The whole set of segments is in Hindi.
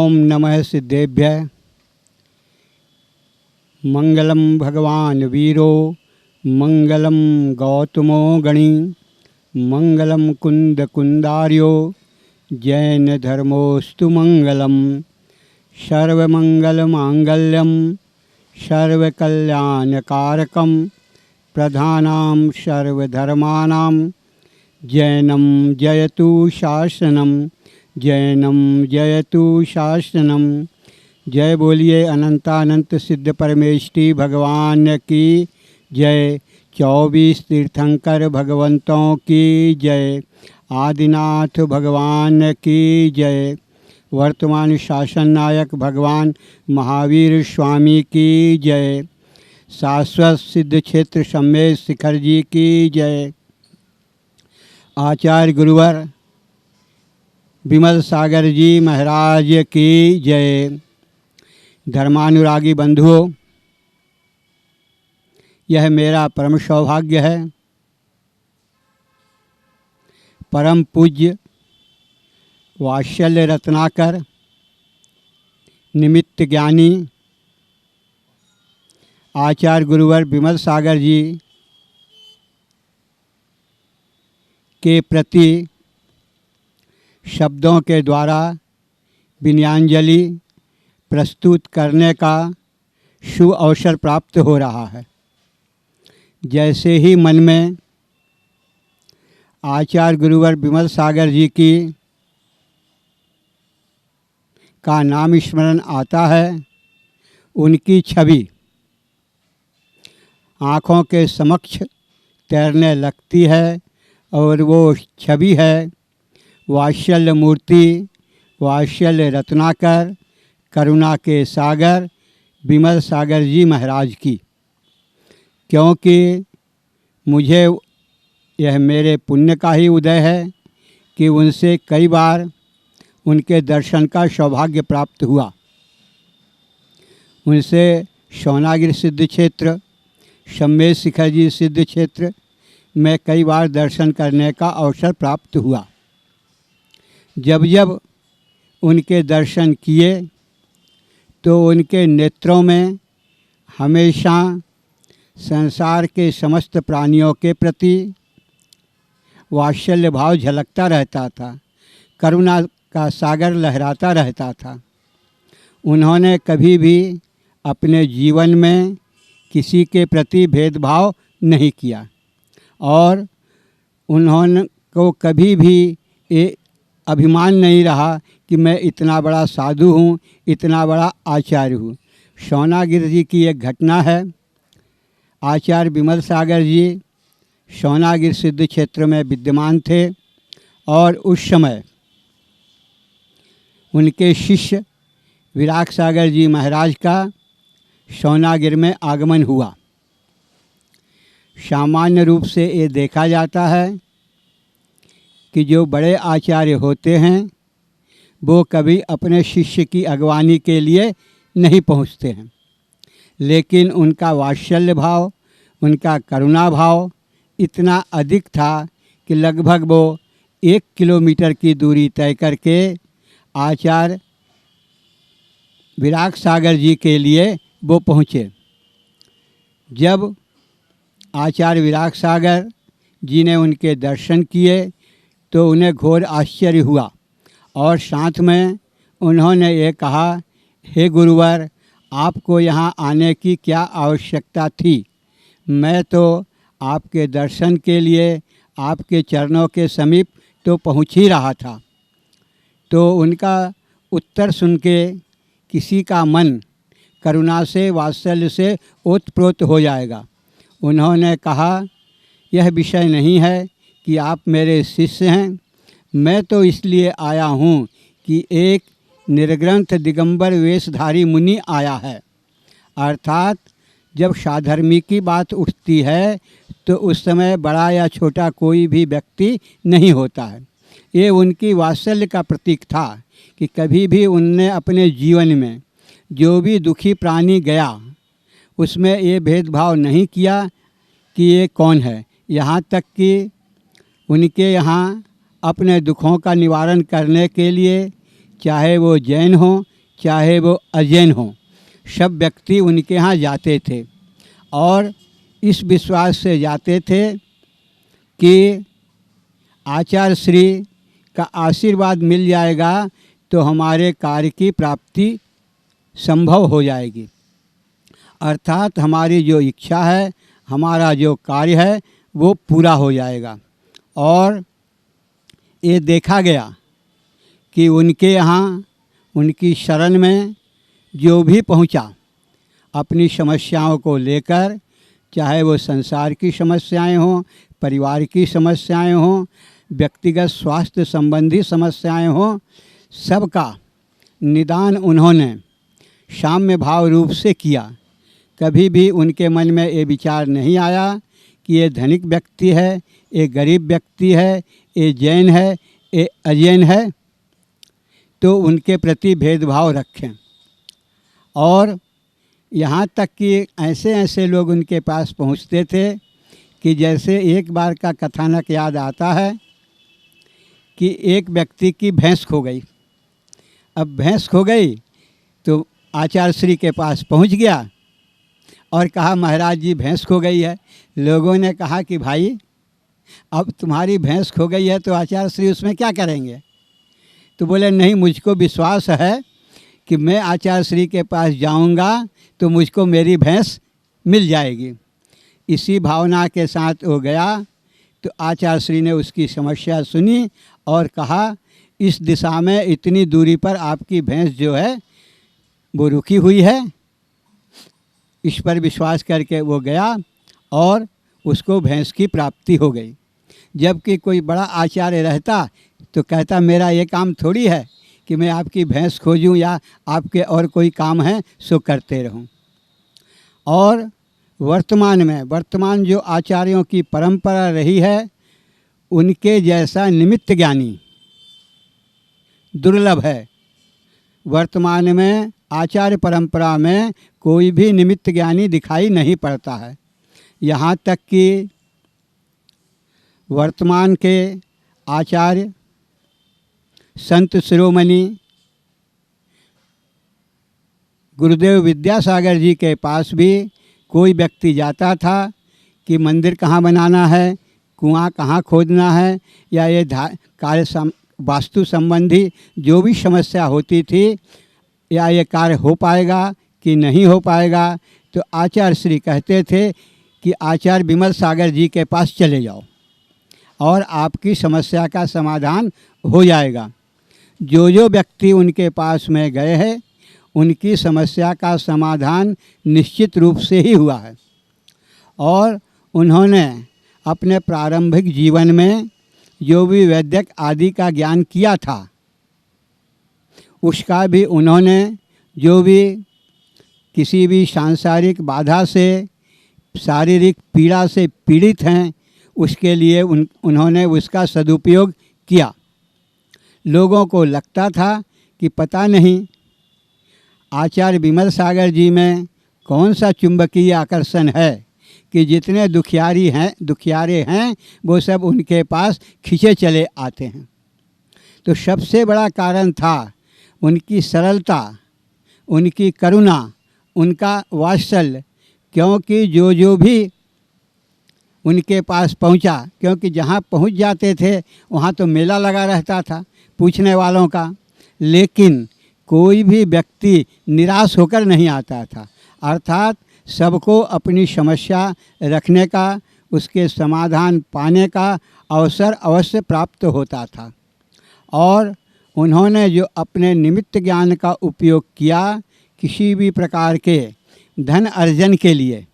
ओम नमः सिद्धेभ्यः। मंगलम भगवान वीरो मंगलम गौतमो गणी मंगलम कुंद कुंदार्यो जैन धर्मोस्तु मंगलम। सर्वमंगलमांगल्यम सर्वकल्याणकारकम प्रधानां सर्वधर्माणां जैनम जयतु शासनम जैनम जयतु शासनम। जय बोलिए अनंतानंत सिद्ध परमेष्टि भगवान की जय। 24 तीर्थंकर भगवंतों की जय। आदिनाथ भगवान की जय। वर्तमान शासन नायक भगवान महावीर स्वामी की जय। शाश्वत सिद्ध क्षेत्र सम्मेद शिखर जी की जय। आचार्य गुरुवर विमल सागर जी महाराज की जय। धर्मानुरागी बंधुओं, यह मेरा परम सौभाग्य है परम पूज्य वात्सल्य रत्नाकर निमित्त ज्ञानी आचार्य गुरुवर विमल सागर जी के प्रति शब्दों के द्वारा विनयाञ्जलि प्रस्तुत करने का शुभ अवसर प्राप्त हो रहा है। जैसे ही मन में आचार्य गुरुवर विमल सागर जी की का नाम स्मरण आता है, उनकी छवि आँखों के समक्ष तैरने लगती है और वो छवि है वात्सल्य मूर्ति, वात्सल्य रत्नाकर, करुणा के सागर विमल सागर जी महाराज की। क्योंकि मुझे यह मेरे पुण्य का ही उदय है कि उनसे कई बार उनके दर्शन का सौभाग्य प्राप्त हुआ। उनसे सोनागिर सिद्ध क्षेत्र, सम्मेद शिखर जी सिद्ध क्षेत्र में कई बार दर्शन करने का अवसर प्राप्त हुआ। जब जब उनके दर्शन किए तो उनके नेत्रों में हमेशा संसार के समस्त प्राणियों के प्रति वात्सल्य भाव झलकता रहता था, करुणा का सागर लहराता रहता था। उन्होंने कभी भी अपने जीवन में किसी के प्रति भेदभाव नहीं किया और उन्होंने को कभी भी ये अभिमान नहीं रहा कि मैं इतना बड़ा साधु हूँ, इतना बड़ा आचार्य हूँ। सोनागिर जी की एक घटना है। आचार्य विमल सागर जी सोनागिर सिद्ध क्षेत्र में विद्यमान थे और उस समय उनके शिष्य विराग सागर जी महाराज का सोनागिर में आगमन हुआ। सामान्य रूप से ये देखा जाता है कि जो बड़े आचार्य होते हैं वो कभी अपने शिष्य की अगवानी के लिए नहीं पहुंचते हैं, लेकिन उनका वात्सल्य भाव, उनका करुणा भाव इतना अधिक था कि लगभग वो 1 किलोमीटर की दूरी तय करके आचार्य विराग सागर जी के लिए वो पहुँचे। जब आचार्य विराग सागर जी ने उनके दर्शन किए तो उन्हें घोर आश्चर्य हुआ और साथ में उन्होंने ये कहा, हे गुरुवर, आपको यहाँ आने की क्या आवश्यकता थी? मैं तो आपके दर्शन के लिए आपके चरणों के समीप तो पहुँच ही रहा था। तो उनका उत्तर सुन के किसी का मन करुणा से, वात्सल्य से ओतप्रोत हो जाएगा। उन्होंने कहा, यह विषय नहीं है कि आप मेरे शिष्य हैं, मैं तो इसलिए आया हूँ कि एक निर्ग्रंथ दिगंबर वेशधारी मुनि आया है। अर्थात जब साधर्मी की बात उठती है तो उस समय बड़ा या छोटा कोई भी व्यक्ति नहीं होता है। ये उनकी वात्सल्य का प्रतीक था कि कभी भी उनने अपने जीवन में जो भी दुखी प्राणी गया उसमें ये भेदभाव नहीं किया कि ये कौन है। यहाँ तक कि उनके यहाँ अपने दुखों का निवारण करने के लिए चाहे वो जैन हो चाहे वो अजैन हो, सब व्यक्ति उनके यहाँ जाते थे और इस विश्वास से जाते थे कि आचार्य श्री का आशीर्वाद मिल जाएगा तो हमारे कार्य की प्राप्ति संभव हो जाएगी, अर्थात हमारी जो इच्छा है, हमारा जो कार्य है वो पूरा हो जाएगा। और ये देखा गया कि उनके यहाँ, उनकी शरण में जो भी पहुँचा अपनी समस्याओं को लेकर, चाहे वो संसार की समस्याएं हों, परिवार की समस्याएं हों, व्यक्तिगत स्वास्थ्य संबंधी समस्याएं हों, सबका निदान उन्होंने साम्य भाव रूप से किया। कभी भी उनके मन में ये विचार नहीं आया कि ये धनिक व्यक्ति है, ये गरीब व्यक्ति है, ये जैन है, ये अजैन है, तो उनके प्रति भेदभाव रखें। और यहाँ तक कि ऐसे ऐसे लोग उनके पास पहुँचते थे कि जैसे एक बार का कथानक याद आता है कि एक व्यक्ति की भैंस खो गई। अब भैंस खो गई तो आचार्य श्री के पास पहुँच गया और कहा, महाराज जी भैंस खो गई है। लोगों ने कहा कि भाई अब तुम्हारी भैंस खो गई है तो आचार्य श्री उसमें क्या करेंगे? तो बोले, नहीं, मुझको विश्वास है कि मैं आचार्य श्री के पास जाऊंगा तो मुझको मेरी भैंस मिल जाएगी। इसी भावना के साथ वो गया तो आचार्य श्री ने उसकी समस्या सुनी और कहा, इस दिशा में इतनी दूरी पर आपकी भैंस जो है वो रुकी हुई है। इस पर विश्वास करके वो गया और उसको भैंस की प्राप्ति हो गई। जबकि कोई बड़ा आचार्य रहता तो कहता, मेरा ये काम थोड़ी है कि मैं आपकी भैंस खोजूं या आपके और कोई काम है सो करते रहूं। और वर्तमान जो आचार्यों की परंपरा रही है, उनके जैसा निमित्त ज्ञानी दुर्लभ है। वर्तमान में आचार्य परंपरा में कोई भी निमित्त ज्ञानी दिखाई नहीं पड़ता है। यहाँ तक कि वर्तमान के आचार्य संत शिरोमणि गुरुदेव विद्यासागर जी के पास भी कोई व्यक्ति जाता था कि मंदिर कहाँ बनाना है, कुआं कहाँ खोदना है, या ये कार्य वास्तु संबंधी जो भी समस्या होती थी, या ये कार्य हो पाएगा कि नहीं हो पाएगा, तो आचार्य श्री कहते थे कि आचार्य विमल सागर जी के पास चले जाओ और आपकी समस्या का समाधान हो जाएगा। जो व्यक्ति उनके पास में गए हैं उनकी समस्या का समाधान निश्चित रूप से ही हुआ है। और उन्होंने अपने प्रारंभिक जीवन में जो भी वैद्यक आदि का ज्ञान किया था, उसका भी उन्होंने जो भी किसी भी सांसारिक बाधा से, शारीरिक पीड़ा से पीड़ित हैं, उसके लिए उन्होंने उसका सदुपयोग किया। लोगों को लगता था कि पता नहीं आचार्य विमल सागर जी में कौन सा चुंबकीय आकर्षण है कि जितने दुखियारे हैं वो सब उनके पास खींचे चले आते हैं। तो सबसे बड़ा कारण था उनकी सरलता, उनकी करुणा, उनका वात्सल्य। क्योंकि जो भी उनके पास पहुंचा, क्योंकि जहां पहुंच जाते थे वहां तो मेला लगा रहता था पूछने वालों का, लेकिन कोई भी व्यक्ति निराश होकर नहीं आता था। अर्थात सबको अपनी समस्या रखने का, उसके समाधान पाने का अवसर अवश्य प्राप्त होता था। और उन्होंने जो अपने निमित्त ज्ञान का उपयोग किया, किसी भी प्रकार के धन अर्जन के लिए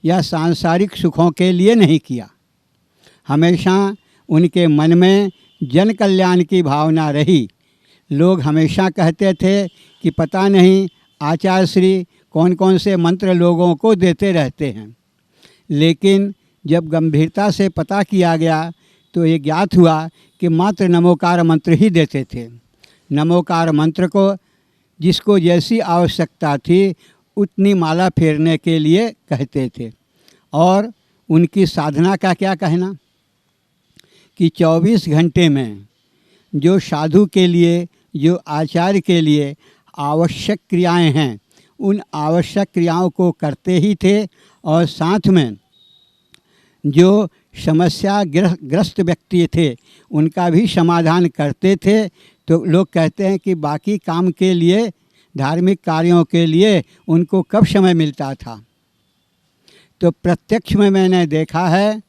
या सांसारिक सुखों के लिए नहीं किया। हमेशा उनके मन में जन कल्याण की भावना रही। लोग हमेशा कहते थे कि पता नहीं आचार्य श्री कौन कौन से मंत्र लोगों को देते रहते हैं, लेकिन जब गंभीरता से पता किया गया तो ये ज्ञात हुआ कि मात्र नमोकार मंत्र ही देते थे। नमोकार मंत्र को जिसको जैसी आवश्यकता थी उतनी माला फेरने के लिए कहते थे। और उनकी साधना का क्या कहना कि 24 घंटे में जो साधु के लिए, जो आचार्य के लिए आवश्यक क्रियाएं हैं उन आवश्यक क्रियाओं को करते ही थे और साथ में जो समस्या ग्रस्त व्यक्ति थे उनका भी समाधान करते थे। तो लोग कहते हैं कि बाकी काम के लिए, धार्मिक कार्यों के लिए उनको कब समय मिलता था। तो प्रत्यक्ष में मैंने देखा है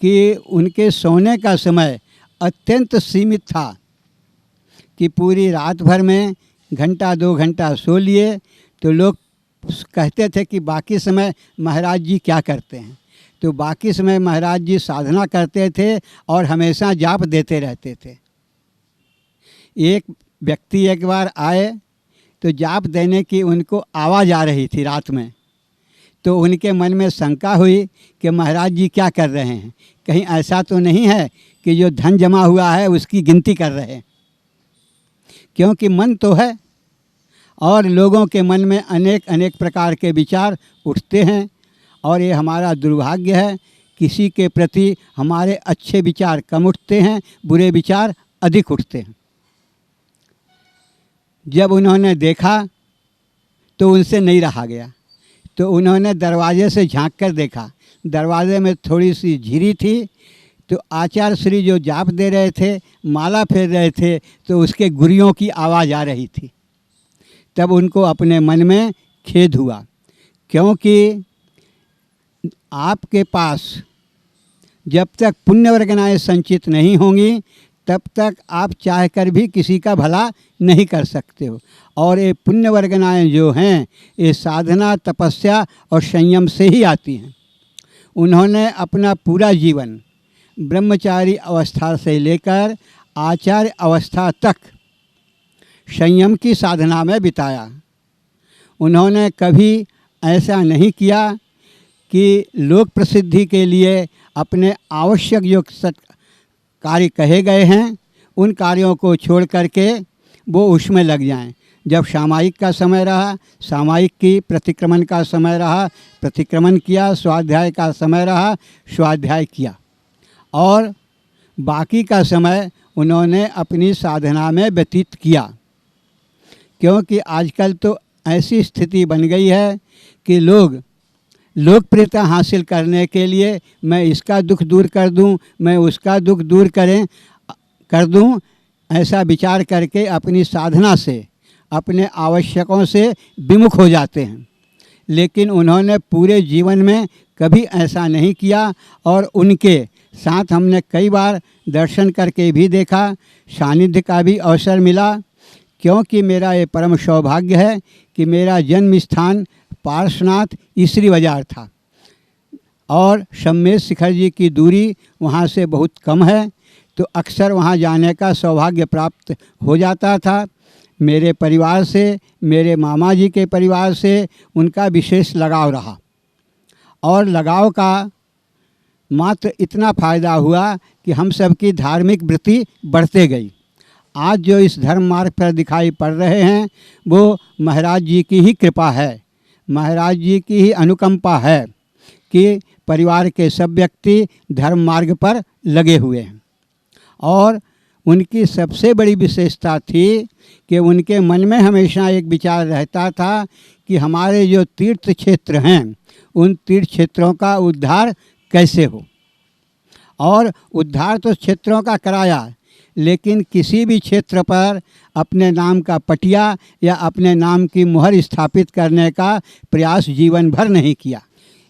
कि उनके सोने का समय अत्यंत सीमित था कि पूरी रात भर में घंटा 2 घंटा सो लिए तो लोग कहते थे कि बाकी समय महाराज जी क्या करते हैं। तो बाकी समय महाराज जी साधना करते थे और हमेशा जाप देते रहते थे। एक व्यक्ति एक बार आए तो जाप देने की उनको आवाज़ आ रही थी रात में। तो उनके मन में शंका हुई कि महाराज जी क्या कर रहे हैं, कहीं ऐसा तो नहीं है कि जो धन जमा हुआ है उसकी गिनती कर रहे हैं। क्योंकि मन तो है और लोगों के मन में अनेक अनेक प्रकार के विचार उठते हैं और ये हमारा दुर्भाग्य है, किसी के प्रति हमारे अच्छे विचार कम उठते हैं, बुरे विचार अधिक उठते हैं। जब उन्होंने देखा तो उनसे नहीं रहा गया, तो उन्होंने दरवाजे से झांक कर देखा। दरवाजे में थोड़ी सी झिरी थी, तो आचार्य श्री जो जाप दे रहे थे, माला फेर रहे थे, तो उसके गुरियों की आवाज़ आ रही थी। तब उनको अपने मन में खेद हुआ, क्योंकि आपके पास जब तक पुण्य वर्गनाएँ संचित नहीं होंगी तब तक आप चाहकर भी किसी का भला नहीं कर सकते हो। और ये पुण्य वर्गनाएँ जो हैं ये साधना, तपस्या और संयम से ही आती हैं। उन्होंने अपना पूरा जीवन ब्रह्मचारी अवस्था से लेकर आचार्य अवस्था तक संयम की साधना में बिताया। उन्होंने कभी ऐसा नहीं किया कि लोक प्रसिद्धि के लिए अपने आवश्यक जो कार्य कहे गए हैं उन कार्यों को छोड़ करके वो उसमें लग जाएं। जब सामायिक का समय रहा, सामायिक की, प्रतिक्रमण का समय रहा, प्रतिक्रमण किया, स्वाध्याय का समय रहा, स्वाध्याय किया, और बाकी का समय उन्होंने अपनी साधना में व्यतीत किया। क्योंकि आजकल तो ऐसी स्थिति बन गई है कि लोग लोकप्रियता हासिल करने के लिए मैं इसका दुख दूर कर दूं, मैं उसका दुख दूर कर दूं, ऐसा विचार करके अपनी साधना से, अपने आवश्यकों से विमुख हो जाते हैं। लेकिन उन्होंने पूरे जीवन में कभी ऐसा नहीं किया और उनके साथ हमने कई बार दर्शन करके भी देखा, सानिध्य का भी अवसर मिला। क्योंकि मेरा ये परम सौभाग्य है कि मेरा जन्म स्थान पार्श्वनाथ ईसरी बाजार था और सम्मेद शिखर जी की दूरी वहाँ से बहुत कम है, तो अक्सर वहाँ जाने का सौभाग्य प्राप्त हो जाता था। मेरे परिवार से, मेरे मामा जी के परिवार से उनका विशेष लगाव रहा और लगाव का मात्र इतना फ़ायदा हुआ कि हम सबकी धार्मिक वृत्ति बढ़ते गई। आज जो इस धर्म मार्ग पर दिखाई पड़ रहे हैं वो महाराज जी की ही कृपा है, महाराज जी की ही अनुकंपा है कि परिवार के सब व्यक्ति धर्म मार्ग पर लगे हुए हैं। और उनकी सबसे बड़ी विशेषता थी कि उनके मन में हमेशा एक विचार रहता था कि हमारे जो तीर्थ क्षेत्र हैं उन तीर्थ क्षेत्रों का उद्धार कैसे हो। और उद्धार तो क्षेत्रों का कराया, लेकिन किसी भी क्षेत्र पर अपने नाम का पटिया या अपने नाम की मुहर स्थापित करने का प्रयास जीवन भर नहीं किया।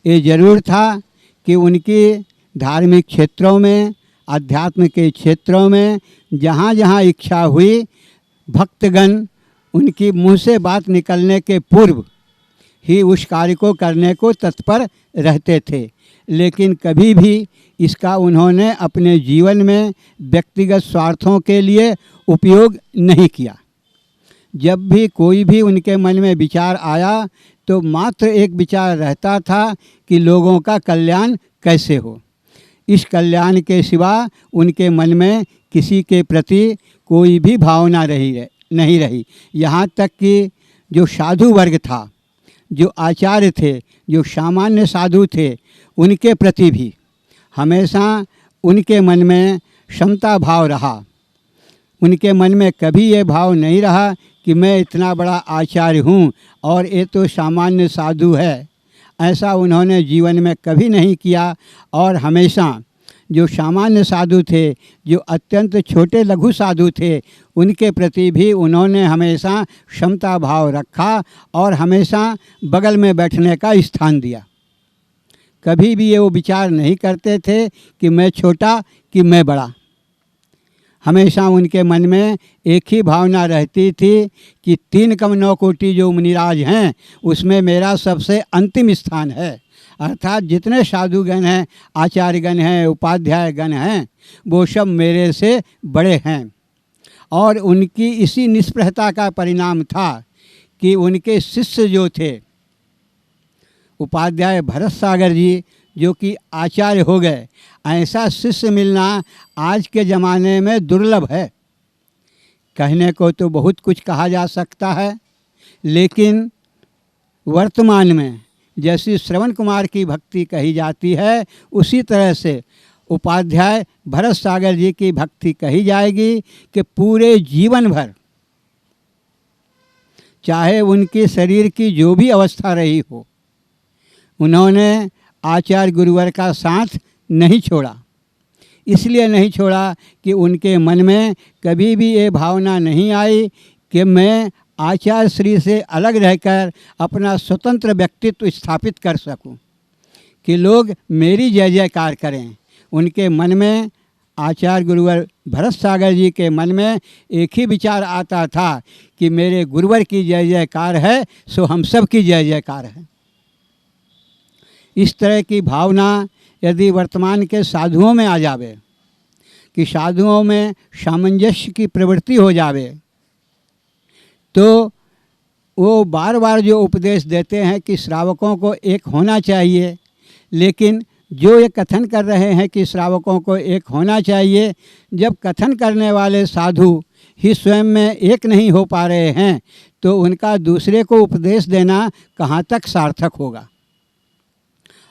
ये ज़रूर था कि उनकी धार्मिक क्षेत्रों में, अध्यात्म के क्षेत्रों में जहाँ जहाँ इच्छा हुई, भक्तगण उनकी मुँह से बात निकलने के पूर्व ही उस कार्य को करने को तत्पर रहते थे। लेकिन कभी भी इसका उन्होंने अपने जीवन में व्यक्तिगत स्वार्थों के लिए उपयोग नहीं किया। जब भी कोई भी उनके मन में विचार आया तो मात्र एक विचार रहता था कि लोगों का कल्याण कैसे हो। इस कल्याण के सिवा उनके मन में किसी के प्रति कोई भी भावना नहीं रही। यहाँ तक कि जो साधु वर्ग था, जो आचार्य थे, जो सामान्य साधु थे, उनके प्रति भी हमेशा उनके मन में समता भाव रहा। उनके मन में कभी ये भाव नहीं रहा कि मैं इतना बड़ा आचार्य हूँ और ये तो सामान्य साधु है, ऐसा उन्होंने जीवन में कभी नहीं किया। और हमेशा जो सामान्य साधु थे, जो अत्यंत छोटे लघु साधु थे, उनके प्रति भी उन्होंने हमेशा क्षमता भाव रखा और हमेशा बगल में बैठने का स्थान दिया। कभी भी ये वो विचार नहीं करते थे कि मैं छोटा कि मैं बड़ा। हमेशा उनके मन में एक ही भावना रहती थी कि 3 कम 9 कोटि जो मुनिराज हैं उसमें मेरा सबसे अंतिम स्थान है। अर्थात जितने साधुगण हैं, आचार्यगण हैं, उपाध्यायगण हैं, वो सब मेरे से बड़े हैं। और उनकी इसी निष्प्रहता का परिणाम था कि उनके शिष्य जो थे, उपाध्याय भरत सागर जी जो कि आचार्य हो गए, ऐसा शिष्य मिलना आज के ज़माने में दुर्लभ है। कहने को तो बहुत कुछ कहा जा सकता है, लेकिन वर्तमान में जैसी श्रवण कुमार की भक्ति कही जाती है, उसी तरह से उपाध्याय भरत सागर जी की भक्ति कही जाएगी कि पूरे जीवन भर, चाहे उनके शरीर की जो भी अवस्था रही हो, उन्होंने आचार्य गुरुवर का साथ नहीं छोड़ा। इसलिए नहीं छोड़ा कि उनके मन में कभी भी ये भावना नहीं आई कि मैं आचार्य श्री से अलग रहकर अपना स्वतंत्र व्यक्तित्व स्थापित कर सकूं, कि लोग मेरी जय जयकार करें। उनके मन में, आचार्य गुरुवर भरत सागर जी के मन में एक ही विचार आता था कि मेरे गुरुवर की जय जयकार है सो हम सब की जय जयकार है। इस तरह की भावना यदि वर्तमान के साधुओं में आ जावे, कि साधुओं में सामंजस्य की प्रवृत्ति हो जावे, तो वो बार बार जो उपदेश देते हैं कि श्रावकों को एक होना चाहिए, लेकिन जो ये कथन कर रहे हैं कि श्रावकों को एक होना चाहिए, जब कथन करने वाले साधु ही स्वयं में एक नहीं हो पा रहे हैं, तो उनका दूसरे को उपदेश देना कहाँ तक सार्थक होगा।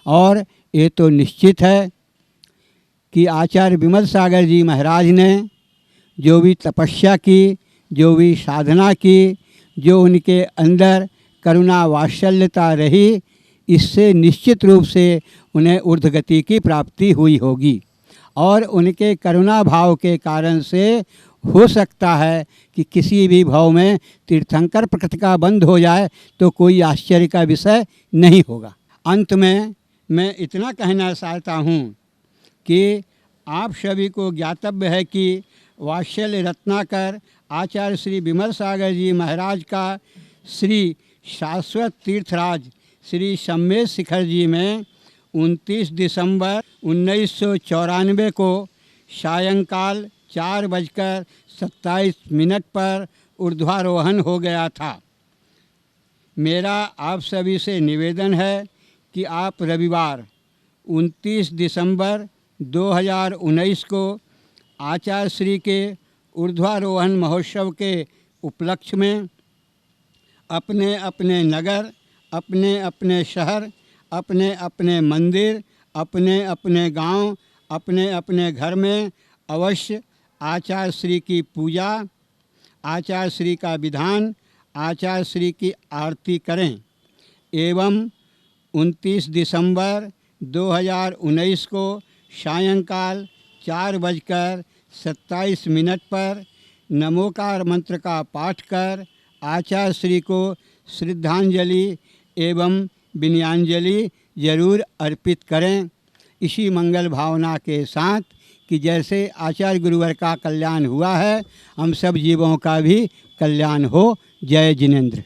और ये तो निश्चित है कि आचार्य विमल सागर जी महाराज ने जो भी तपस्या की, जो भी साधना की, जो उनके अंदर करुणा वात्सल्यता रही, इससे निश्चित रूप से उन्हें ऊर्ध्वगति की प्राप्ति हुई होगी। और उनके करुणा भाव के कारण से हो सकता है कि किसी भी भाव में तीर्थंकर प्रकृति का बंध हो जाए तो कोई आश्चर्य का विषय नहीं होगा। अंत में मैं इतना कहना चाहता हूँ कि आप सभी को ज्ञातव्य है कि वात्सल्य रत्नाकर आचार्य श्री विमल सागर जी महाराज का श्री शाश्वत तीर्थराज श्री सम्मेद शिखर जी में 29 दिसंबर 1994 को सायंकाल 4:27 पर ऊर्ध्वारोहण हो गया था। मेरा आप सभी से निवेदन है कि आप रविवार 29 दिसंबर 2019 को आचार्य श्री के ऊर्ध्वारोहण महोत्सव के उपलक्ष्य में अपने अपने नगर, अपने अपने शहर, अपने अपने मंदिर, अपने अपने गांव, अपने अपने घर में अवश्य आचार्य श्री की पूजा, आचार्य श्री का विधान, आचार्य श्री की आरती करें। एवं 29 दिसंबर 2019 को सायंकाल 4:27 पर नमोकार मंत्र का पाठ कर आचार्य श्री को श्रद्धांजलि एवं विनयान्जलि जरूर अर्पित करें। इसी मंगल भावना के साथ कि जैसे आचार्य गुरुवर का कल्याण हुआ है, हम सब जीवों का भी कल्याण हो। जय जिनेंद्र।